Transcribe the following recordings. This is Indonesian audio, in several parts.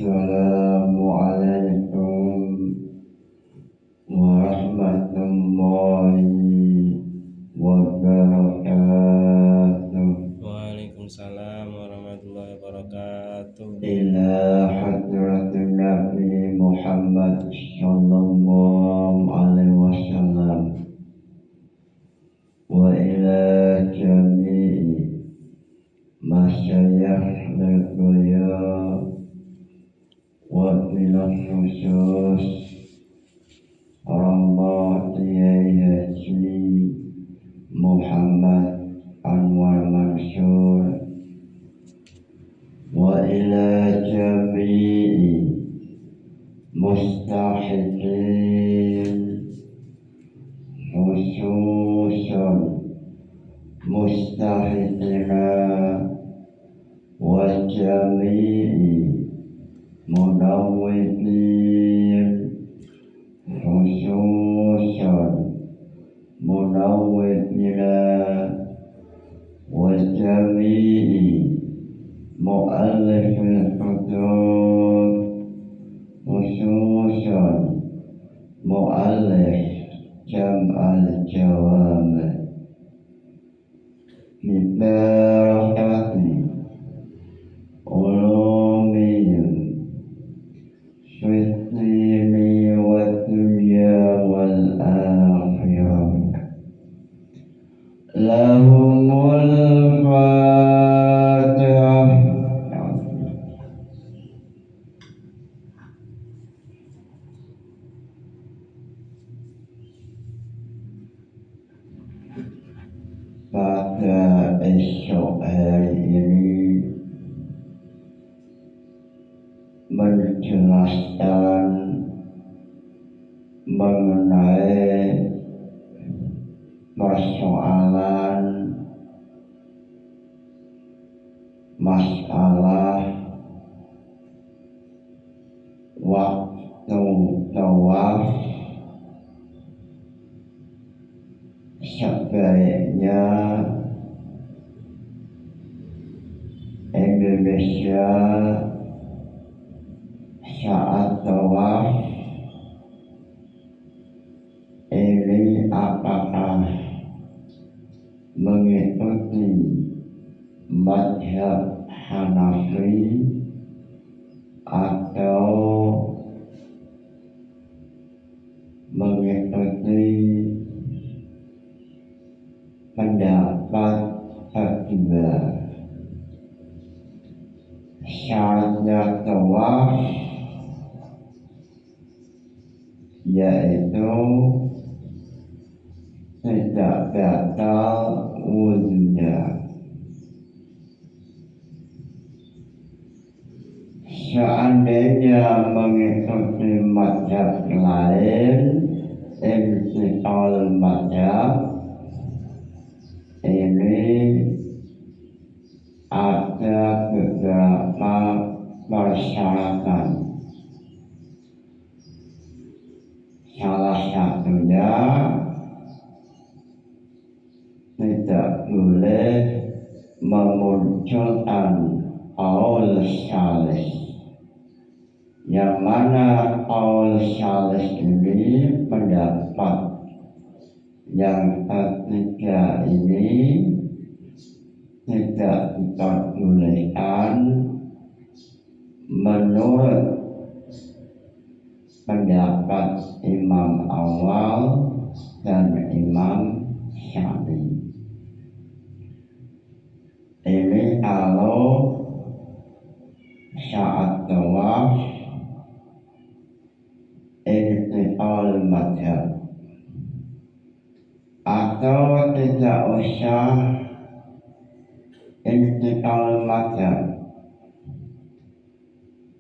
Assalamualaikum warahmatullahi wabarakatuh. Waalaikumsalam warahmatullahi wabarakatuh. Ila hadratin Nabi Muhammad sallallahu alaihi wasallam wa ila jami'i masyayikh al-buya wa ila khusus Rambah Kiai Haji Muhammad Anwar Mansur wa ila jami'i mustahiqin khususan mustahiqina wa jami'i munawwidin khususan munawwidina wa jami'i mu'allifil hudud khususan mu'allif jam'al jawami bibarakati ulumihim fitini wa dunya wal akhirah lahumul fatihah. Pada esok hari ini menjelaskan mengenai persoalan masalah waktu tawaf sebaiknya Indonesia saat tawaf ini apakah mengikuti mazhab Hanafi atau mengikuti pendapat kedua. Syaratnya tawaf yaitu tidak batal wudunya. Seandainya mengikuti mazhab lain, imtiqal mazhab ini ada beberapa persyaratan. Salah satunya tidak boleh memunculkan qaul salis, yang mana qaul salis ini pendapat yang ketiga ini tidak diperbolehkan menurut pendapat Imam Awal dan Imam Syafi'i. Ini kalau saat tawaf intiqal madhab, atau tidak usah intiqal madhab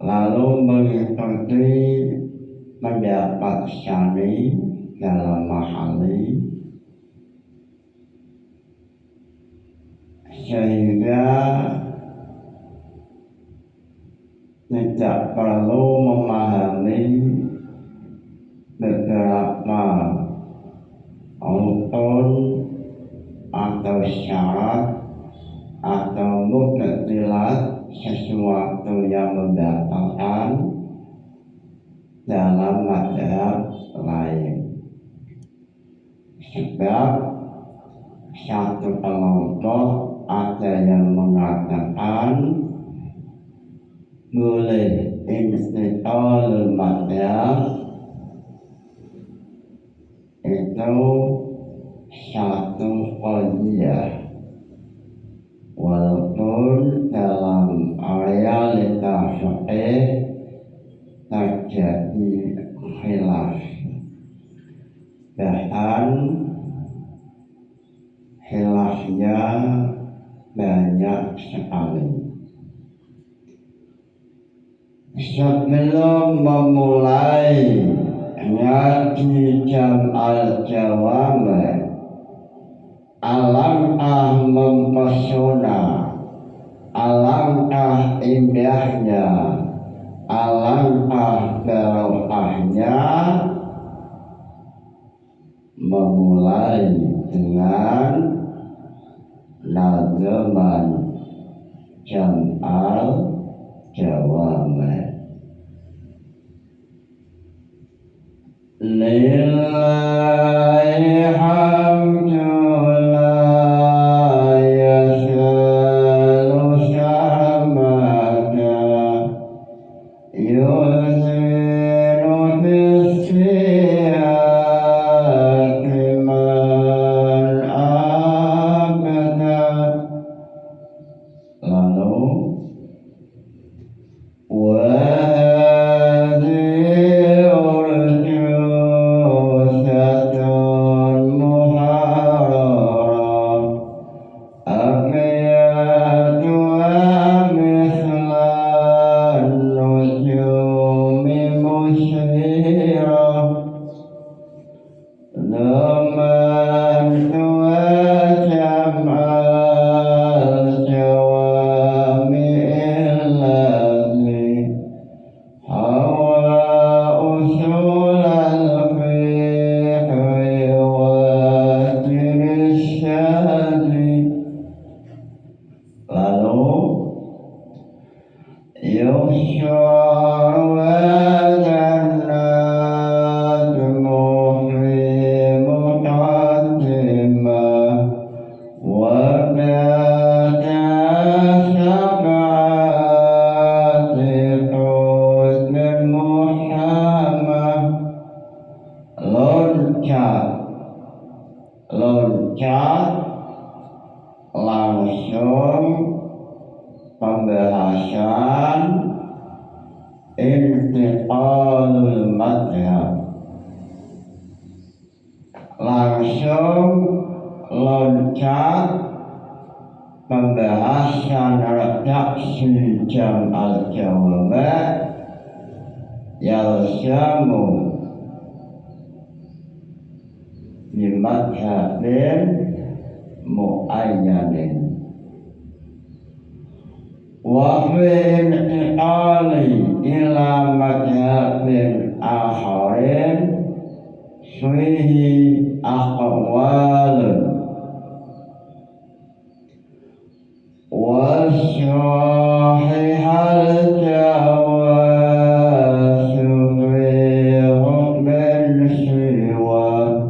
lalu mengikuti pendapat Syafi'i dalam mahali, sehingga tidak perlu memahami beberapa rukun atau syarat atau mubtilat sesuatu yang membatalkan dalam mazhab lain. Sebab satu kelompok ada yang mengatakan boleh intiqalul mazhab itu satu qadiyah, walaupun dalam realitas fikih terjadi khilaf, bahkan khilafnya banyak sekali. Sebelum memulai ngaji jam al-jawami, alangkah mempesona, alangkah indahnya, alangkah barokahnya memulai dengan nazaman jam al-jawami. Lillahi hamdu la yasalu samada yuziru bisiyati man abada. Lalu loncat langsung pembahasan intiqalul mazhab, langsung loncat pembahasan redaksi jam al-jawami yalzamu di madhabin mu'ayyanin wa fi intiqali ila madhabin akharin fihi aqwalun wa sahihal jawazu fi hukmin siwa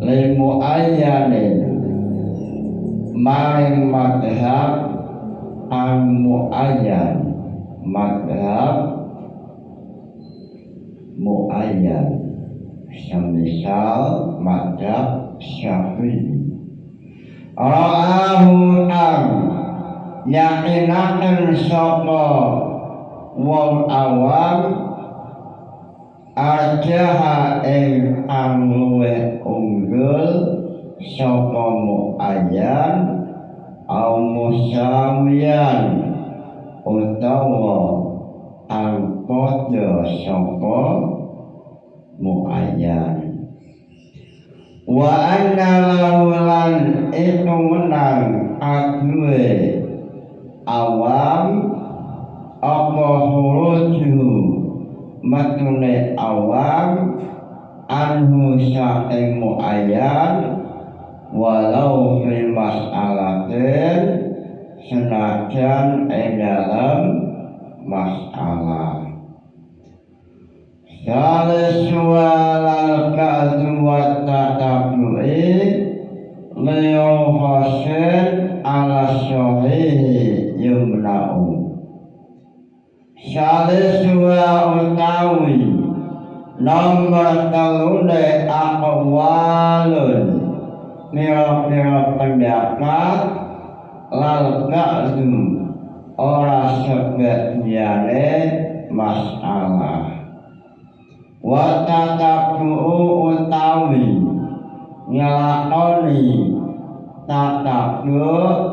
limuayyanin maring madhab al-muayyan, madhab muayyan, semisal madhab Syafi'i. Ra'ahu ang yakinaken sapa wong awam arjaha ing kang luwih unggul sapa muayyan au musawiyan utawa ang padha sapa muayyan. Wa anna laulan itu menang aduwe awam apa huruju matune awam anhu sa'ing muayyan walau fil mas'alatin senajan ing dalam masalah. Salisualal ka'du wa tatabu'i liyuhasin ala syahihi yumna'u. Salisuwa utawi nomor telune aqwalun pira-pira pendapat lal ka'du ora sebetiyane masalah. Wa tatabu'u utawi ngelakoni tatabu'ul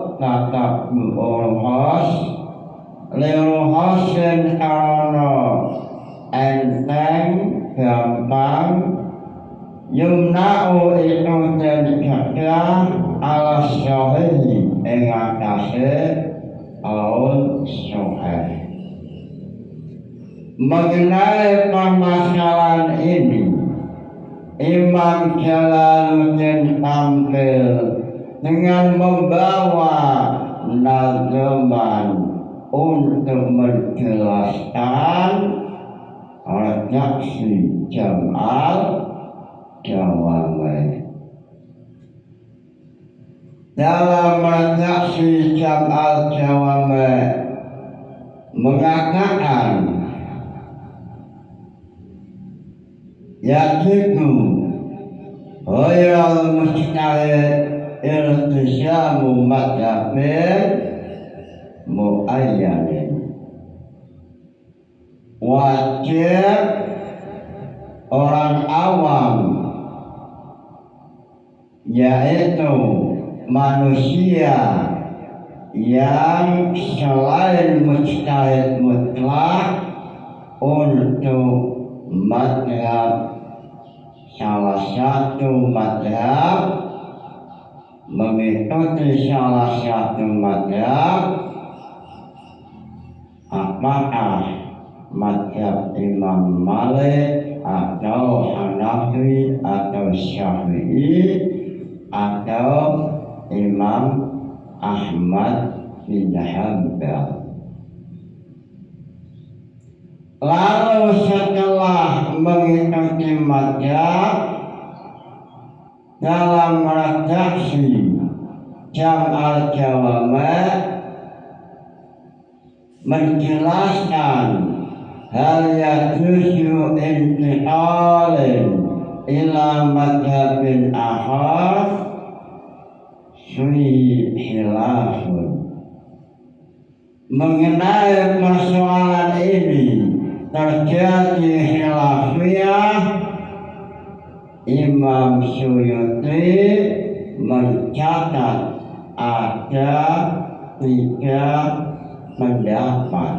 khas lil khasin karana enteng gampang yumna'u itu den cegah ala syahihi ing atase qaul syahih. Mengenai permasalahan ini, Imam Jalaluddin tampil dengan membawa nazaman untuk menjelaskan redaksi Jam'al Jawami. Dalam redaksi Jam'al Jawami mengatakan yajibu ghairal mujtahid iltisamu madhabin muayyanin. Wajib orang awam yaitu manusia yang selain mujtahid mutlak untuk madhab salah satu madhab, mengikuti salah satu madhab, apakah madhab Imam Malik atau Hanafi atau Syafi'i atau Imam Ahmad bin Hanbal. Lalu setelah mengikuti madhab dalam redaksi Jam'al Jawami menjelaskan hal yajuzu intiqalin ila madhabin akhar sui khilafun. Mengenai persoalan ini terjadi khilafiyah. Imam Suyuti mencatat ada 3 pendapat.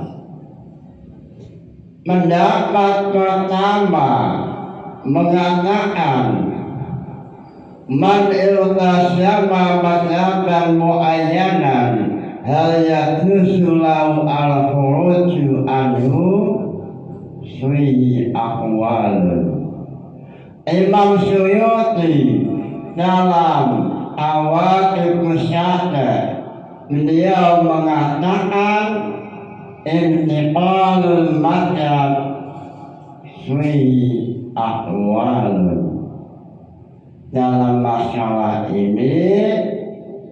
Pendapat pertama mengatakan man iltasama madhaban muayyanan hal yajuzu lahu al-khuruju anhu sui aqwalun. Imam Suyuti dalam Awaqifus Syata' beliau mengatakan intiqalul madhab sui aqwalun. Dalam dalam masalah ini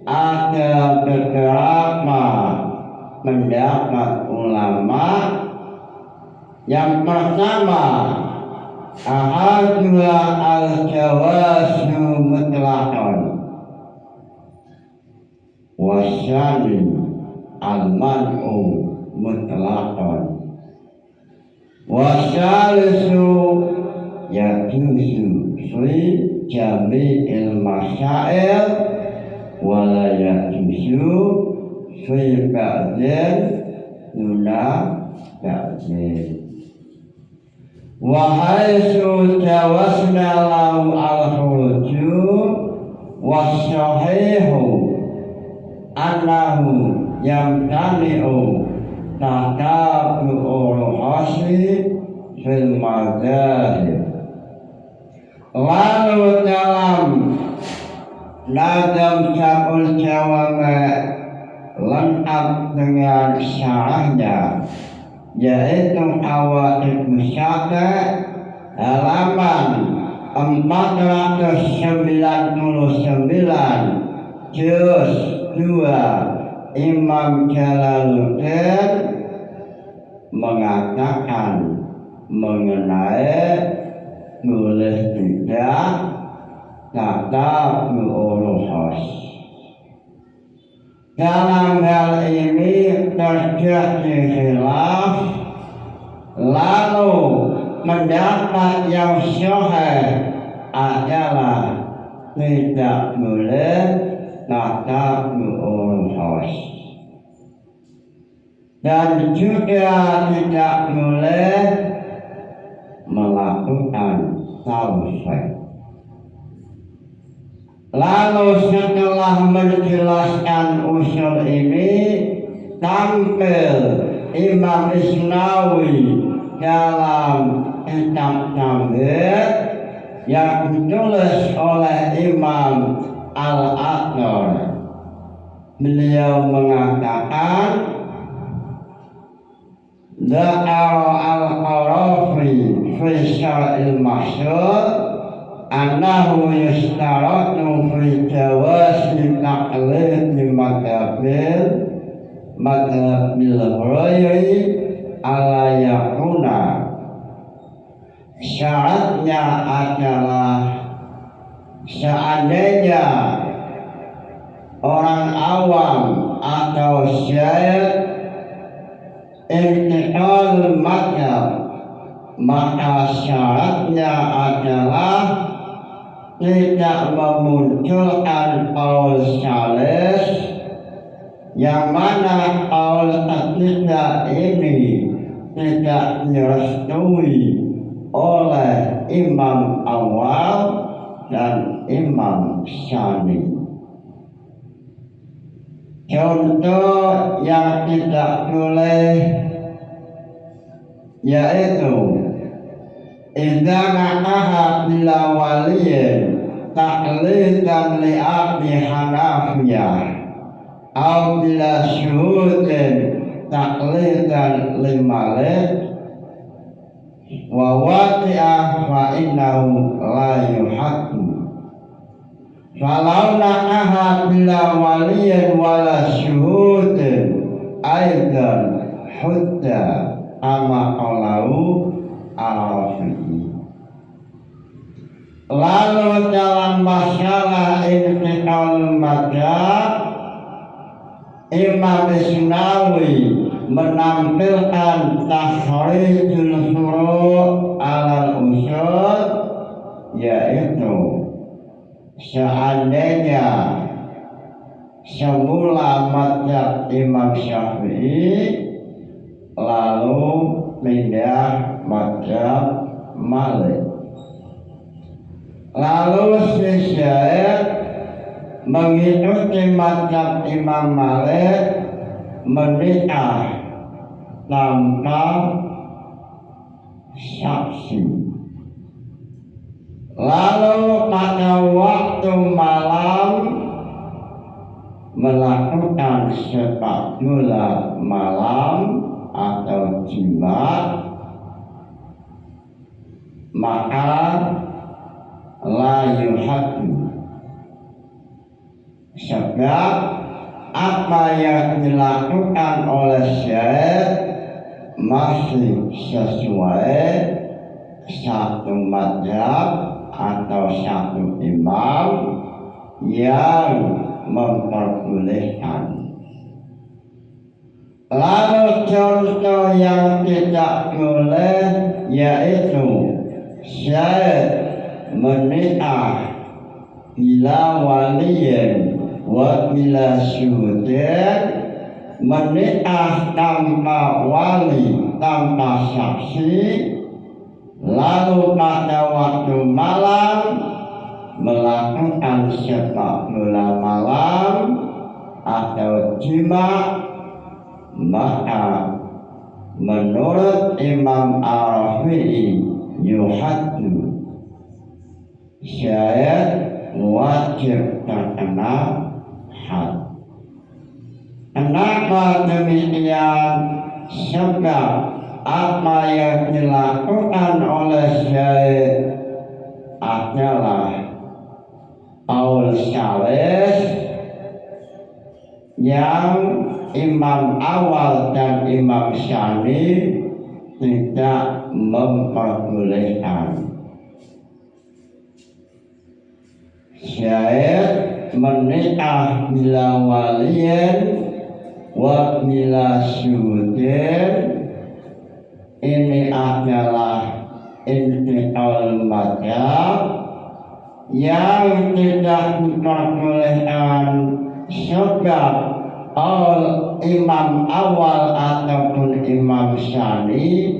ada beberapa pendapat ulama. Yang pertama, ahadua al-jawazu mutlaqan, wasyani al-man'u mutlaqan, wasyalisu yajuzu fi jami'il masail wala yajuzu fi ba'din duna ba'din. Wahaisu jawasna lahu al-huruju wasyahihu annahu yamtani'u tatabu'ul hasi fil madahib. Lalu dalam Nazam Syabul Jawame lengkap dengan syarahnya, yaitu Awaid Musyaka halaman 499 juz 2 Imam Jalaluddin mengatakan mengenai boleh tidak kata beruruhos. Dalam hal ini terjadi khilaf, lalu pendapat yang sahih adalah tidak boleh kata beruruhos, dan juga tidak boleh melakukan taufik. Lalu setelah menjelaskan usul ini, tampil Imam Isnawi dalam kitab Tambir yang ditulis oleh Imam Al-Aqdar. Beliau mengatakan, Zakar al-Qarafi fi syar'il mahsyur annahu yustaratu fi jawasi taqlid madhabil ghayri ala yakuna. Syaratnya adalah seandainya orang awam atau syekh intiqal madhab, maka syaratnya adalah tidak memunculkan qaul salis, yang mana qaul ketiga ini tidak direstui oleh imam awal dan imam syani. Contoh yang tidak boleh yaitu idza nakaha bila waliyin taqlidan li abi hanafiyah aw bila syuhudin taqlidan li malik wa wati'ah fa innahu la yuhakim. Falau nakaha bila waliyin wala syuhudin aidan hudda ama qalahu al-Rafi'i. Lalu dalam masalah intiqal madhab, Imam Isnawi menampilkan tahrijul furu' alal usul, yaitu seandainya semula madhab Imam Syafi'i lalu pindah madhab Malik, lalu si syekh mengikuti madhab Imam Malik menikah tanpa saksi, lalu pada waktu malam melakukan sepak bola malam atau jima, maka la yuhaddu, Sebab apa yang dilakukan oleh syekh masih sesuai satu mazhab atau satu imam yang memperbolehkan. Lalu contoh yang tidak boleh yaitu syekh menikah bila waliyin wa bila syuhudin, menikah tanpa wali, tanpa saksi, lalu pada waktu malam melakukan sepak bola malam atau jima, maka menurut Imam Ar-Rafi'i yuhaddu, syekh wajib terkena had. Kenapa demikian? Sebab apa yang dilakukan oleh syekh adalah qaul syarih yang imam awal dan imam syani tidak memperbolehkan. Syekh menikah bila waliyin wa bila syuhudin, ini adalah intiqal mazhab yang tidak diperbolehkan, sebab imam awal ataupun imam syani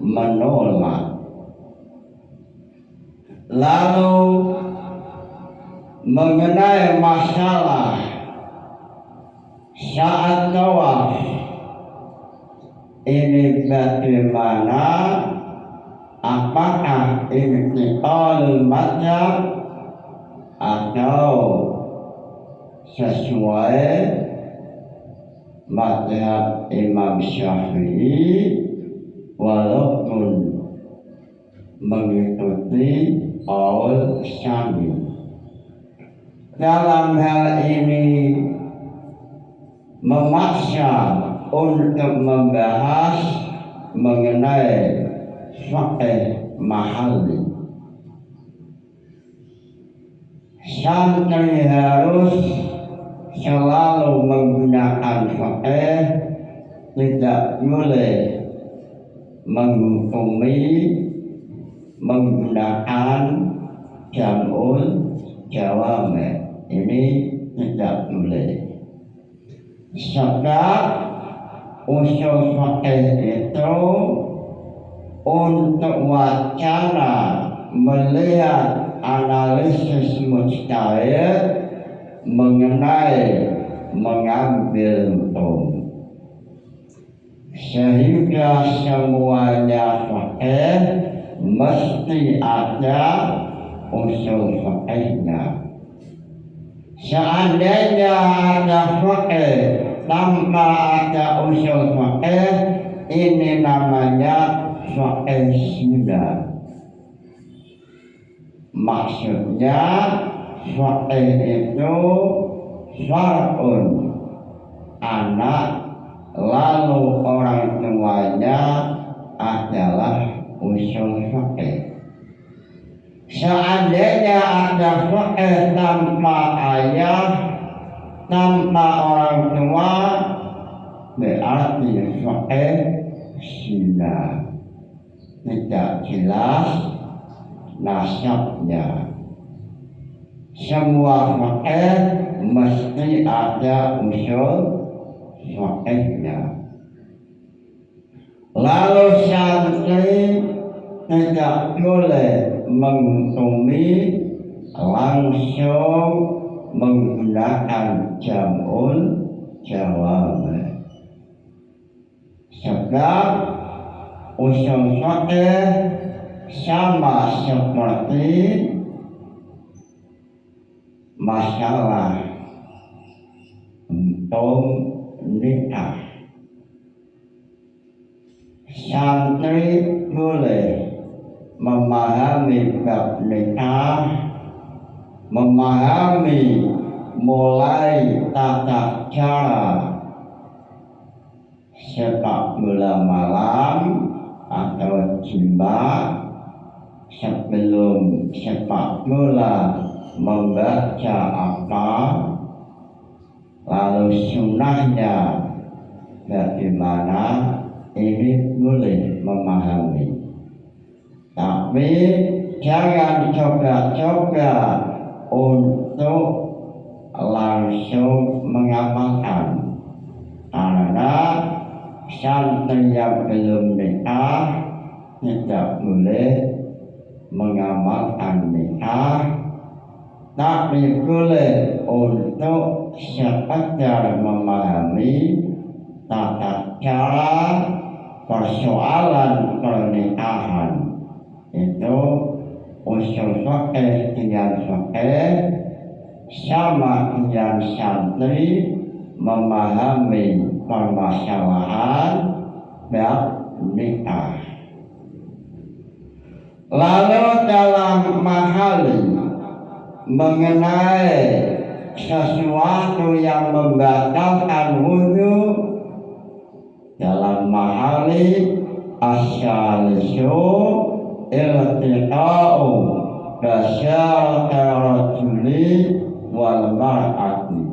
menolak. Lalu mengenai masalah saat tawaf, ini bagaimana? Apakah intiqal mazhab atau sesuai mazhab Imam Syafi'i walaupun mengikuti qaul syami? Dalam hal ini memaksa untuk membahas mengenai fiqh mahalli. Santri harus selalu menggunakan fiqh, tidak boleh menghukumi menggunakan jam'ul jawami. Ini tidak boleh. Sebab usul fiqh itu untuk wacana melihat analisis mujtahid mengenai mengambil hukum, sehingga semuanya fiqh mesti ada usul fiqhnya. Seandainya ada fiqh tanpa ada usul fiqh, ini namanya fiqh sunnah. Maksudnya fiqh itu far'un, anak, lalu orang tuanya adalah usul fiqh. Seandainya ada fiqh tanpa ayah, tanpa orang tua, berarti fiqh sunnah, tidak jelas nasabnya. Semua fiqh mesti ada usul fiqhnya. Lalu santri tidak boleh menghukumi langsung menggunakan jam'ul jawami. Sebab usul fiqh sama seperti masalah hukum nikah. Santri boleh memahami bab nikah, memahami mulai tata cara sepak bola malam atau jima sebelum sepak bola membaca apa, lalu sunnahnya bagaimana, ini boleh memahami. Tapi jangan coba-coba untuk langsung mengamalkan, karena santri yang belum nikah tidak boleh mengamalkan nikah, tapi boleh untuk sekedar memahami tata cara persoalan pernikahan. Itu usul fikih dengan fikih sama dengan santri memahami permasalahan bab nikah. Lalu dalam mahali mengenai sesuatu yang membatalkan wudhu, dalam mahali asyalisu iltiqa'u basyaratul rajuli wal mar'ati.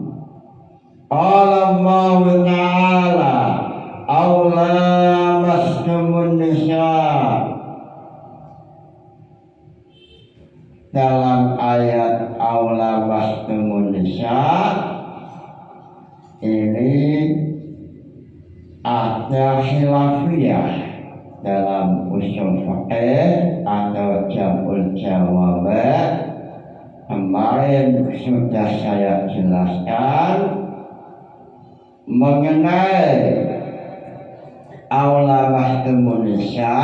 Qala Allah Ta'ala aula masjumun nisa. Dalam ayat aula masjumun nisa ini ada khilafiyah dalam usul fikih atau jamul jawab. Kemarin sudah saya jelaskan mengenai aula masjumun nisa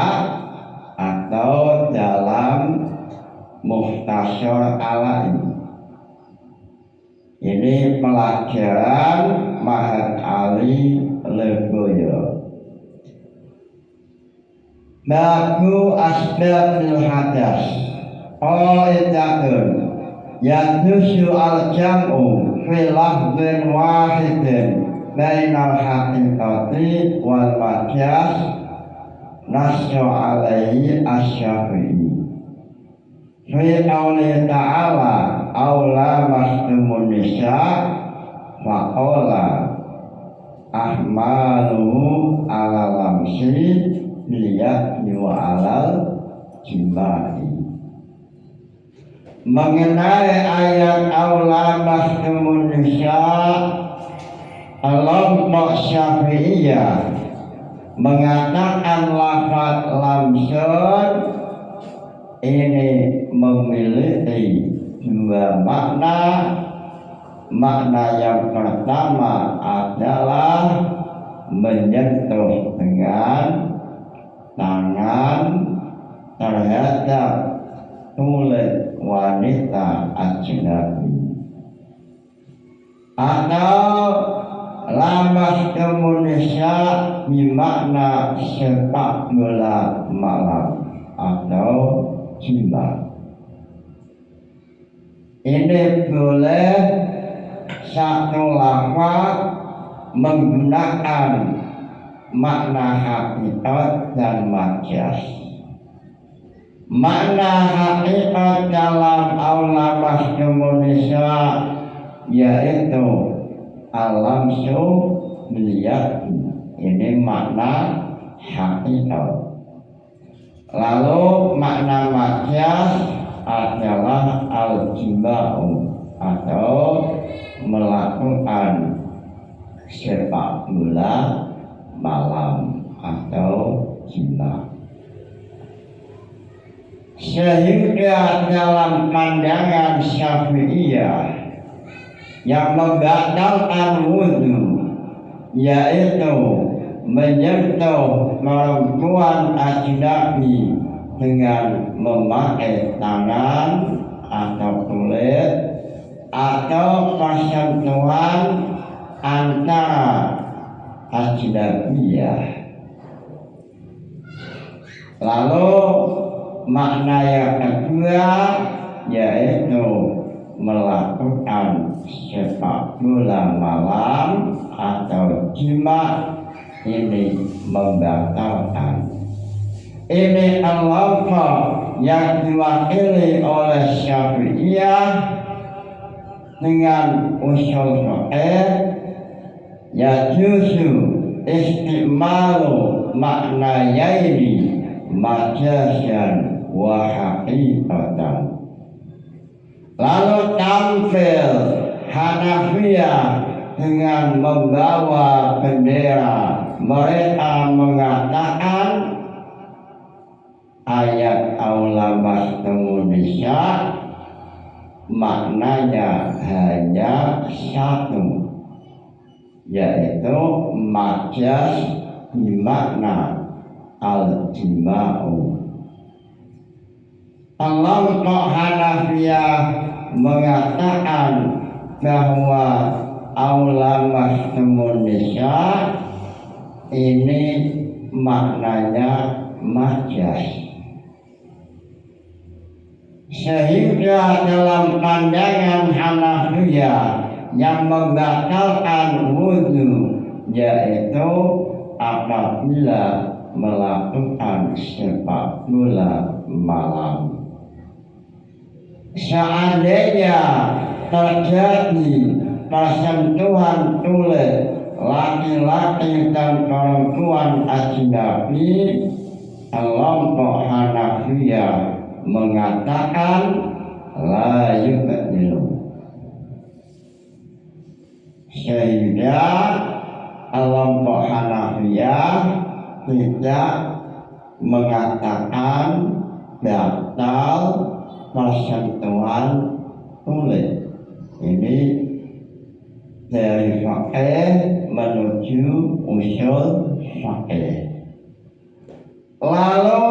atau dalam Mukhtasar Ala'i. Ini pelajaran Mahat Ali Leboyo. Babu asbabil hadas qaidatun yadusu al-jam'u fi lafdhin wahidin bainal haqiqati wal majaz nasyu alaihi asy-Syafi'i. Fi qawli ta'ala aula masjumun nisa faqala ahmaluhu ala lamsi liyat wa alal jimai. Mengenai ayat aula masjumun nisa, kelompok Syafi'iyah mengatakan lafaz lamsun ini memiliki dua makna. Makna yang pertama adalah menyentuh dengan tangan terhadap kulit wanita ajnabi, atau lamas kemunisya bermakna sepak bola malam atau jima. Ini boleh satu lafaz menggunakan makna hakikat dan majaz. Makna hakikat dalam aula masjumun nisa yaitu alamsu melihat, ini makna hakikat. Lalu makna majaz adalah al-jima'u atau melakukan sepak bola malam atau jima. Sehingga dalam pandangan Syafi'iyah yang membatalkan wudhu yaitu menyentuh perempuan ajnabi dengan memakai tangan atau kulit, atau persentuhan antara ajnabiyah. Lalu makna yang kedua yaitu melakukan sepak bola malam atau jima ini membatalkan. Ini kelompok yang diwakili oleh Syafi'iyah dengan usul fiqh yajuzu istimalu maknayaini majazan wa haqiqatan. Lalu tampil Hanafiyah dengan membawa bendera. Mereka mengatakan ayat aulamastum nisa maknanya hanya satu, yaitu majaz bermakna al-jima'u. Kelompok Hanafiyah mengatakan bahwa aulamastum nisa ini maknanya majaz. Sehingga dalam pandangan Hanafiyah yang membatalkan wudhu yaitu apabila melakukan sepak bola malam. Seandainya terjadi persentuhan tulis laki-laki dan perempuan ajnabi, kelompok Hanafiyah mengatakan la yubtilu. Sehingga kelompok Hanafiyah tidak mengatakan batal persentuhan tulis. Ini dari fiqh menuju usul fiqh. Lalu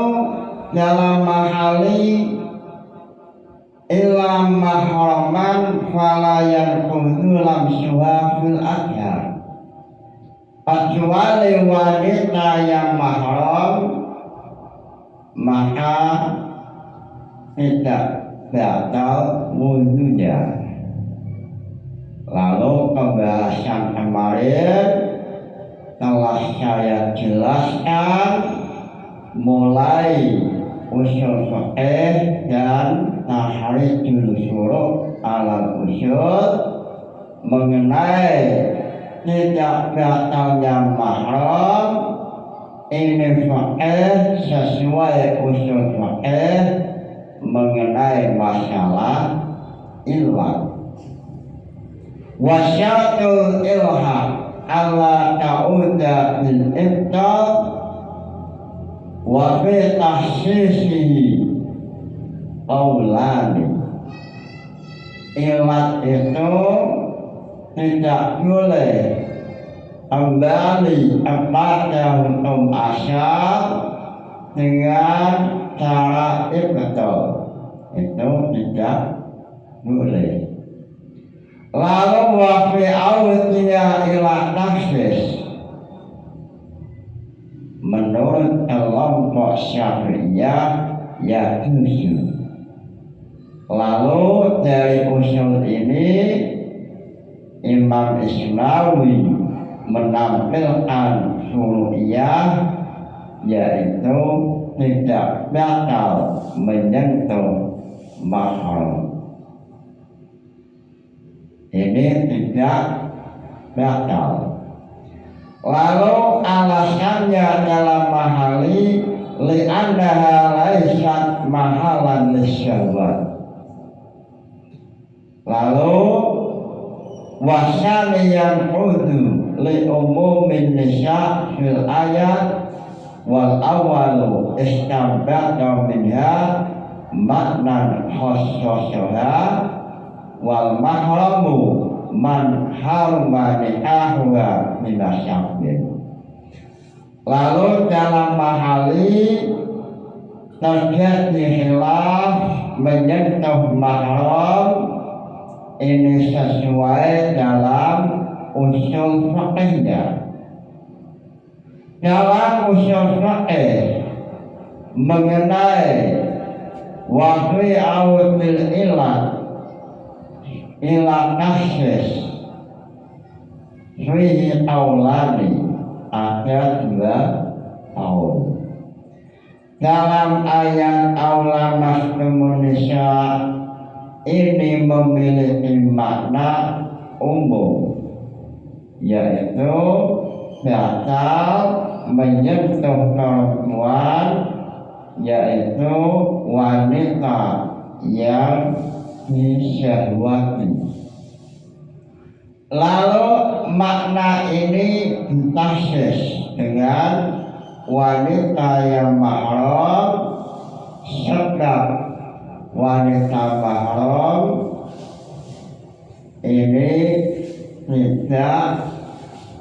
dalam mahali ilam mahraman falayan kudulam syuhafil akhar, kecuali wanita yang mahram maka tidak batal wudhunya. Lalu pembahasan kemarin telah saya jelaskan mulai usul fiqh dan tahrijul syuru' ala usul mengenai tidak batalnya mahram. Ini fiqh sesuai usul fiqh mengenai masalah ilhaq. Wasyatul ilhaq ala ta'uda bil ibtal wa fi tahsisihi qaulani. Ilat itu tidak boleh kembali kepada hukum asal dengan cara ibtal, itu tidak boleh. Lalu wa fi awtiya ila tahsis, menurut kelompok Syafi'iyah yajuzu. Lalu dari usul ini Imam Isnawi menampilkan syuru'iyah, yaitu tidak batal menyentuh mahram. Ini tidak batal. Lalu alasannya dalam mahali li'annaha laysat mahalan lisyahwat. Lalu wasaniyan udu li umumin nisa fil ayat wal awalu istabata minha maknan khassasaha wal mahramu man harma nikahuha minasyabin. Lalu dalam mahali terjadi khilaf menyentuh mahram, ini sesuai dalam usul fiqhnya. Dalam usul fiqh mengenai wahwi awil ilat ila tahsis fihi aulani, ada 2 tahun. Dalam ayat aulamah Indonesia ini memiliki makna umum, yaitu bakal menyentuh perempuan, yaitu wanita yang disyahwati. Lalu makna ini ditahsis dengan wanita yang mahram, sebab wanita mahram ini tidak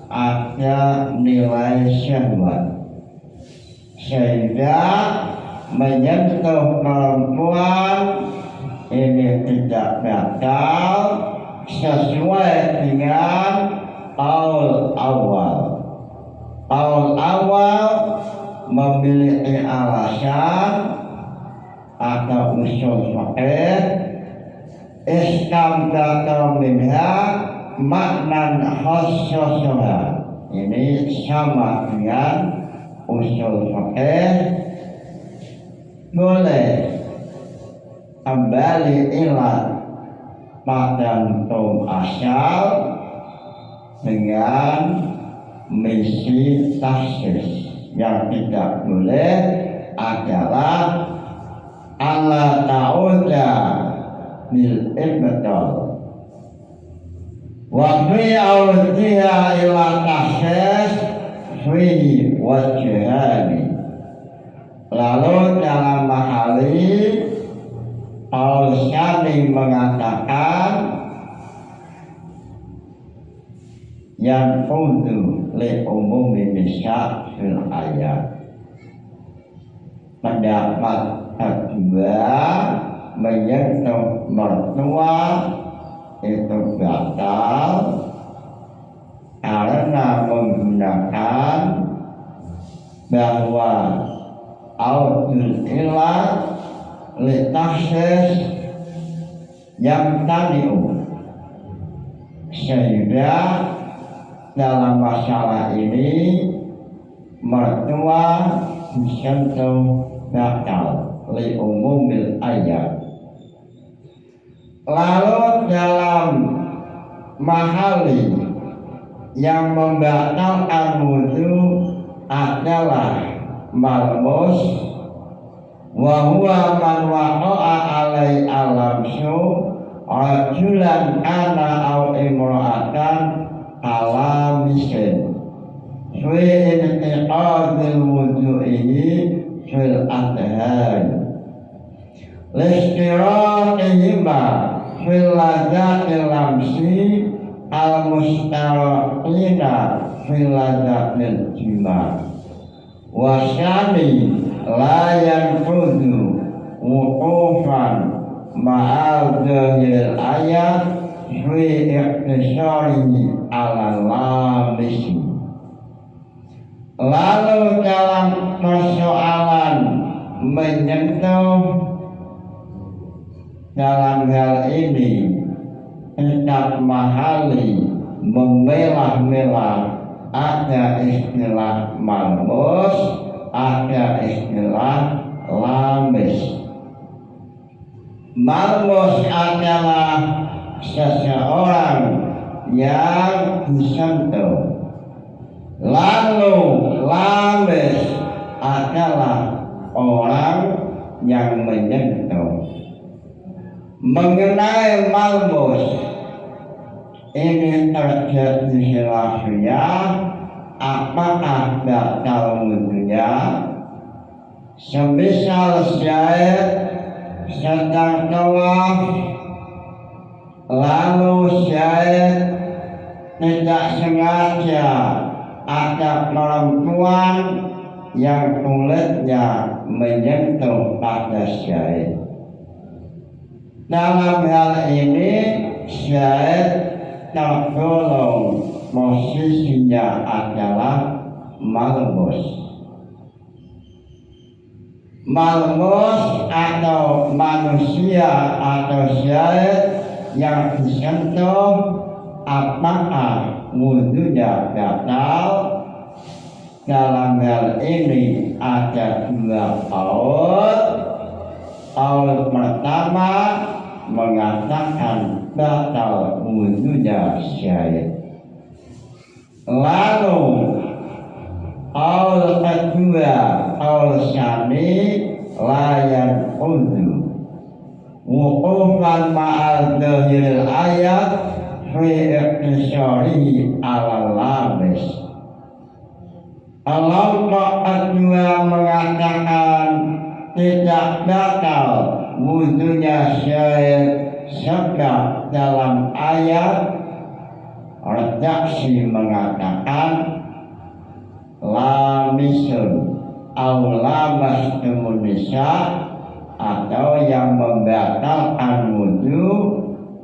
ada nilai syahwat, sehingga menyentuh perempuan ini tidak batal sesuai dengan qaul awal. Qaul awal memiliki alasan atau usul fikih istamdata minha maknan khususnya. Ini sama dengan usul fikih. Boleh kembali ilat pada hukum asal dengan misi tahsis. Yang tidak boleh adalah Allah ta'ala bil ibtal wa fi awdiha ila tahsis fi wajhani. Lalu dalam mahali Paul Syami mengatakan yang untuk li umum Indonesia fil ayat. Pendapat kedua, menyentuh mertua itu batal karena menggunakan bahwa audul ilah li tahsis yang tadiu, sehingga dalam masalah ini mertua disentuh batal li umumil ayat. Lalu dalam mahali yang membatalkan wudu adalah malmus wa huwa man waqa'a alai alamsu rajulan ana au imra'atan ala misin fi intiqadil wudu'ihi fil adhan listiraqihima fil ladzatil lamsi al mustaraqina fil ladzatil jima wasyani la yanfudu wuqufan ma'al zahir ayat fi iqtisarihi ala lamisi. Lalu dalam persoalan menyentuh dalam hal ini tetap mahali memilah-milah, ada istilah malmus, ada istilah lamis. Malmus adalah seseorang yang disentuh. Lalu lamis adalah orang yang menyentuh. Mengenai malmus ini terjadi khilafiyah, apakah batal wudunya? Semisal syahid sedang tawaf, lalu syahid tidak sengaja ada perempuan yang kulitnya menyentuh pada syahid. Dalam hal ini syahid tergolong posisinya adalah malmus. Malmus atau manusia atau syahid yang disentuh apakah wudhunya batal. Dalam hal ini ada dua qaul. Qaul pertama mengatakan batal wudhunya syahid. Lalu qaul kedua, qaul syani layan wudhu wuqufan ma'al dhahiril ayat fi iqtisarihi ala labis. Kelompok kedua mengatakan tidak batal wudhunya syahid sebab dalam ayat redaksi mengatakan lamisun au lamastumun nisa, atau yang membatalkan wudhu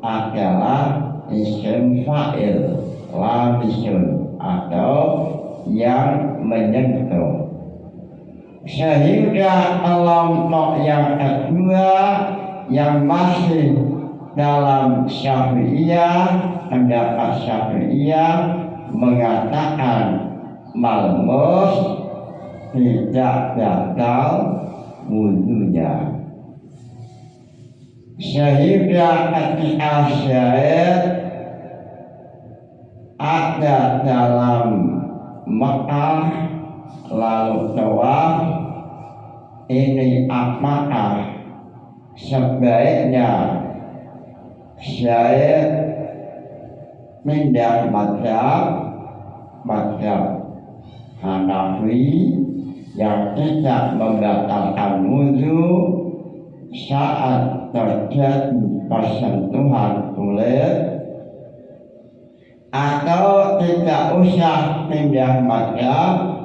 adalah isim fa'il lamisun atau yang menyentuh. Sehingga kelompok yang kedua yang masih dalam Syafi'iyah, pendapat Syafi'iyah mengatakan malmus tidak batal wudhunya. Sehingga ketika syahid ada dalam Mekah lalu tawaf, ini apakah sebaiknya syahid pindah mazhab Hanafi yang tidak membatalkan wudhu saat terjadi persentuhan kulit, atau tidak usah pindah mazhab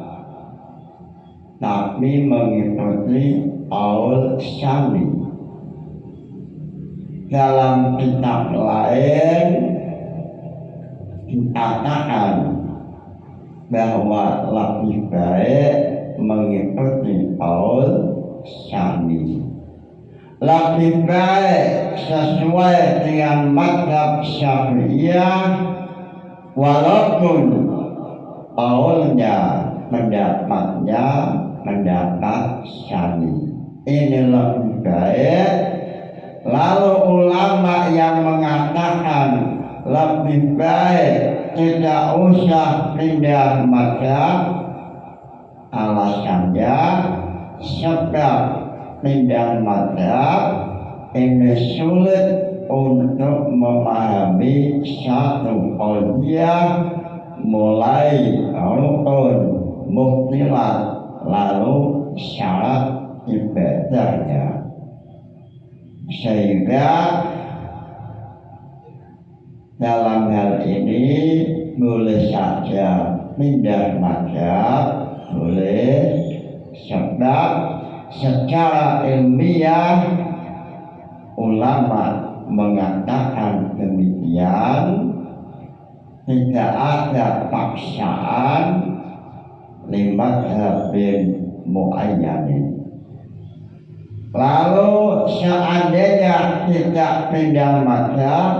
tapi mengikuti qaul syani. Dalam kitab lain dikatakan bahwa lebih baik mengikuti qaul syani, lebih baik sesuai dengan mazhab Syafi'iyah walaupun qaulnya pendapatnya pendapat syani. Ini lebih baik. Lalu ulama yang mengatakan lebih baik tidak usah pindah mazhab, alasannya sebab pindah mazhab ini sulit untuk memahami satu qauliyah mulai rukun mubtilat lalu syarat ibadahnya, sehingga dalam hal ini boleh saja pindah mazhab, boleh, sebab secara ilmiah ulama mengatakan demikian, tidak ada paksaan limadhabin muayyanin. Lalu seandainya tidak pindah mazhab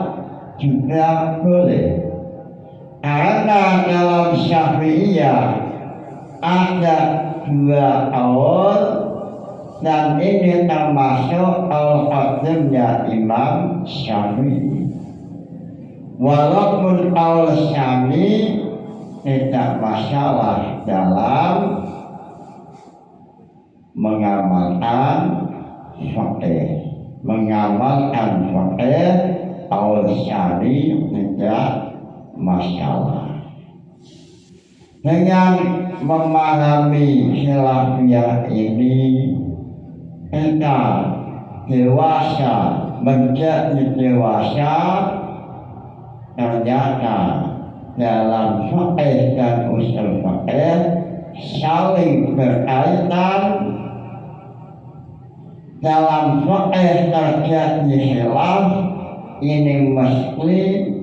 juga boleh, karena dalam Syafi'iyah ada dua qaul dan ini termasuk qaul qadimnya Imam Syafi'i. Walaupun qaul syami tidak masalah dalam mengamalkan fikih, qaul syami tidak masalah. Dengan memahami khilafiyah ini, kita dewasa, menjadi dewasa, ternyata dalam fikih dan usul fikih saling berkaitan. Dalam fikih terjadi khilaf, ini mesti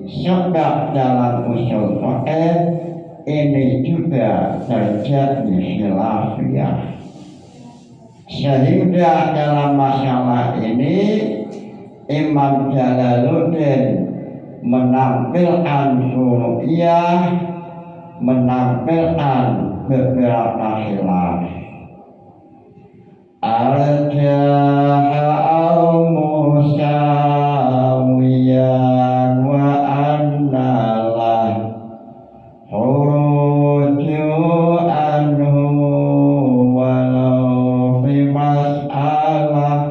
sebab dalam usul fikih ini juga terjadi khilafiyah. Sehingga dalam masalah ini Imam Jalaluddin menampilkan suru'iyah, menampilkan beberapa khilaf. Al-jaha'au musawiyan wa annalah huruju anhu walau fi mas'alah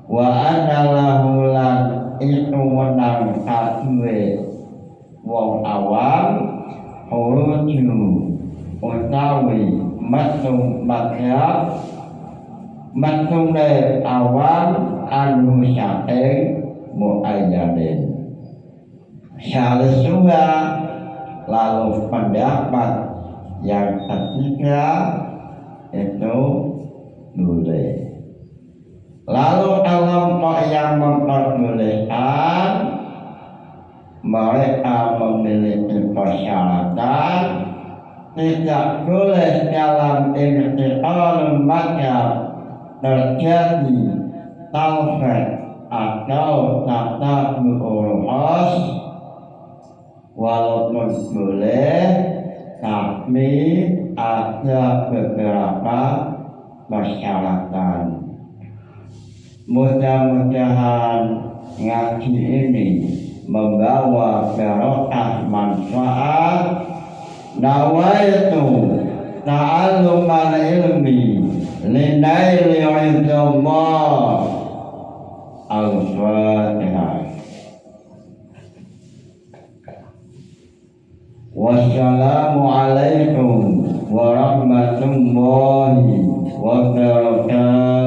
wa annalahu lan itu menang kadue wong awam huruju utawi matung madhab matune awam anu saking muayyanin. Salisuha lalu pendapat yang ketiga itu boleh. Lalu kelompok yang memperbolehkan mereka memiliki persyaratan tidak boleh dalam intiqal madhab terjadi taufik atau tatabu'ul khas, walaupun boleh tapi ada beberapa persyaratan. Mudah-mudahan ngaji ini membawa barokah manfaat. Nawaitu ta'allumal ilmi linaili indallah. Al-Fatihah. Wassalamualaikum warahmatullahi wabarakatuh.